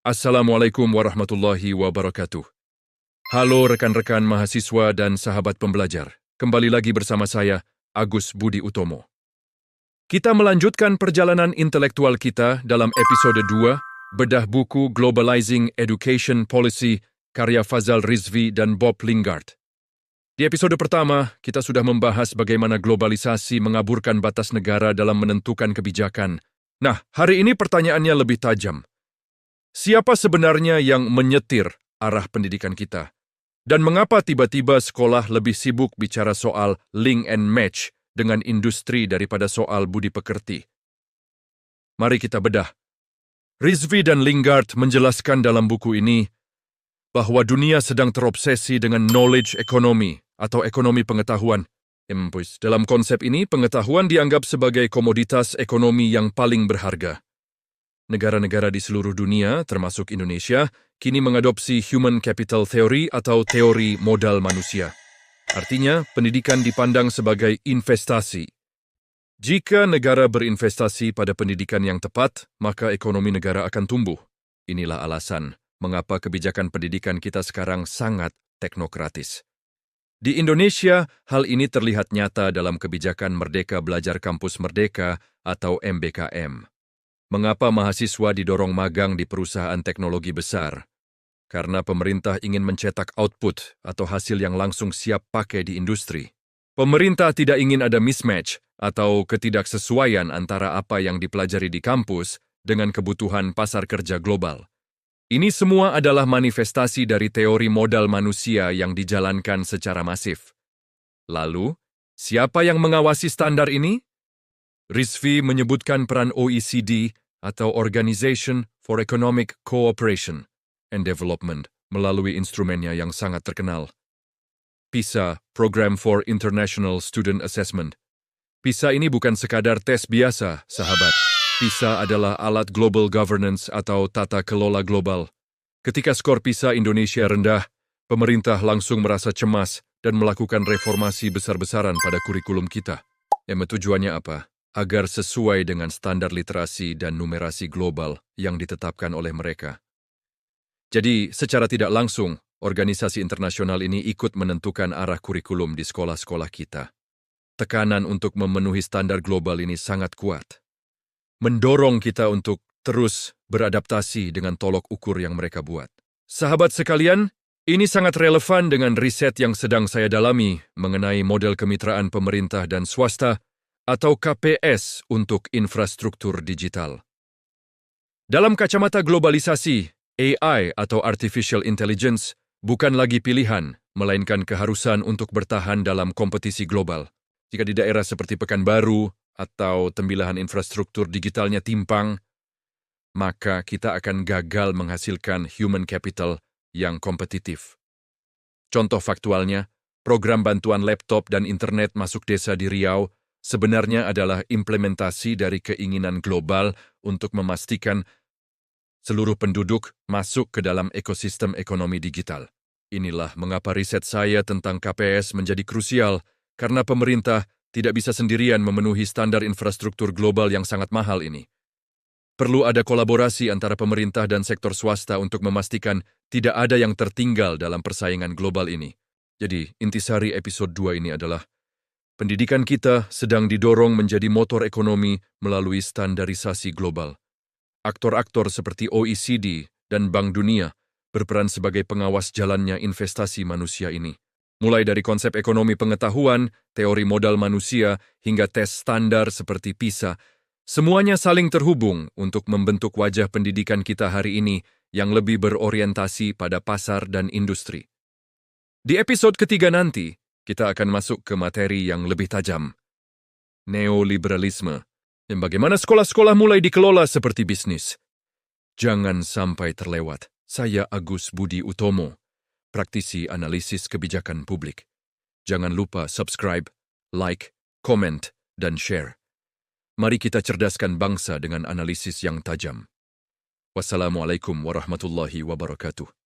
Assalamualaikum warahmatullahi wabarakatuh. Halo rekan-rekan mahasiswa dan sahabat pembelajar. Kembali lagi bersama saya, Agus Budi Utomo. Kita melanjutkan perjalanan intelektual kita dalam episode 2, Bedah Buku Globalizing Education Policy, karya Fazal Rizvi dan Bob Lingard. Di episode pertama, kita sudah membahas bagaimana globalisasi mengaburkan batas negara dalam menentukan kebijakan. Nah, hari ini pertanyaannya lebih tajam. Siapa sebenarnya yang menyetir arah pendidikan kita? Dan mengapa tiba-tiba sekolah lebih sibuk bicara soal link and match dengan industri daripada soal budi pekerti? Mari kita bedah. Rizvi dan Lingard menjelaskan dalam buku ini bahwa dunia sedang terobsesi dengan knowledge economy atau ekonomi pengetahuan. Dalam konsep ini, pengetahuan dianggap sebagai komoditas ekonomi yang paling berharga. Negara-negara di seluruh dunia, termasuk Indonesia, kini mengadopsi Human Capital Theory atau teori modal manusia. Artinya, pendidikan dipandang sebagai investasi. Jika negara berinvestasi pada pendidikan yang tepat, maka ekonomi negara akan tumbuh. Inilah alasan mengapa kebijakan pendidikan kita sekarang sangat teknokratis. Di Indonesia, hal ini terlihat nyata dalam kebijakan Merdeka Belajar Kampus Merdeka atau MBKM. Mengapa mahasiswa didorong magang di perusahaan teknologi besar? Karena pemerintah ingin mencetak output atau hasil yang langsung siap pakai di industri. Pemerintah tidak ingin ada mismatch atau ketidaksesuaian antara apa yang dipelajari di kampus dengan kebutuhan pasar kerja global. Ini semua adalah manifestasi dari teori modal manusia yang dijalankan secara masif. Lalu, siapa yang mengawasi standar ini? Rizvi menyebutkan peran OECD atau Organization for Economic Cooperation and Development melalui instrumennya yang sangat terkenal. PISA, Program for International Student Assessment. PISA ini bukan sekadar tes biasa, sahabat. PISA adalah alat global governance atau tata kelola global. Ketika skor PISA Indonesia rendah, pemerintah langsung merasa cemas dan melakukan reformasi besar-besaran pada kurikulum kita. Tujuannya apa? Agar sesuai dengan standar literasi dan numerasi global yang ditetapkan oleh mereka. Jadi, secara tidak langsung, organisasi internasional ini ikut menentukan arah kurikulum di sekolah-sekolah kita. Tekanan untuk memenuhi standar global ini sangat kuat. Mendorong kita untuk terus beradaptasi dengan tolok ukur yang mereka buat. Sahabat sekalian, ini sangat relevan dengan riset yang sedang saya dalami mengenai model kemitraan pemerintah dan swasta atau KPS untuk infrastruktur digital. Dalam kacamata globalisasi, AI atau Artificial Intelligence bukan lagi pilihan, melainkan keharusan untuk bertahan dalam kompetisi global. Jika di daerah seperti Pekanbaru atau tembilahan infrastruktur digitalnya timpang, maka kita akan gagal menghasilkan human capital yang kompetitif. Contoh faktualnya, program bantuan laptop dan internet masuk desa di Riau sebenarnya adalah implementasi dari keinginan global untuk memastikan seluruh penduduk masuk ke dalam ekosistem ekonomi digital. Inilah mengapa riset saya tentang KPS menjadi krusial, karena pemerintah tidak bisa sendirian memenuhi standar infrastruktur global yang sangat mahal ini. Perlu ada kolaborasi antara pemerintah dan sektor swasta untuk memastikan tidak ada yang tertinggal dalam persaingan global ini. Jadi, intisari episode 2 ini adalah pendidikan kita sedang didorong menjadi motor ekonomi melalui standarisasi global. Aktor-aktor seperti OECD dan Bank Dunia berperan sebagai pengawas jalannya investasi manusia ini. Mulai dari konsep ekonomi pengetahuan, teori modal manusia, hingga tes standar seperti PISA, semuanya saling terhubung untuk membentuk wajah pendidikan kita hari ini yang lebih berorientasi pada pasar dan industri. Di episode ketiga nanti, kita akan masuk ke materi yang lebih tajam. Neoliberalisme, dan bagaimana sekolah-sekolah mulai dikelola seperti bisnis. Jangan sampai terlewat. Saya Agus Budi Utomo, praktisi analisis kebijakan publik. Jangan lupa subscribe, like, comment, dan share. Mari kita cerdaskan bangsa dengan analisis yang tajam. Wassalamualaikum warahmatullahi wabarakatuh.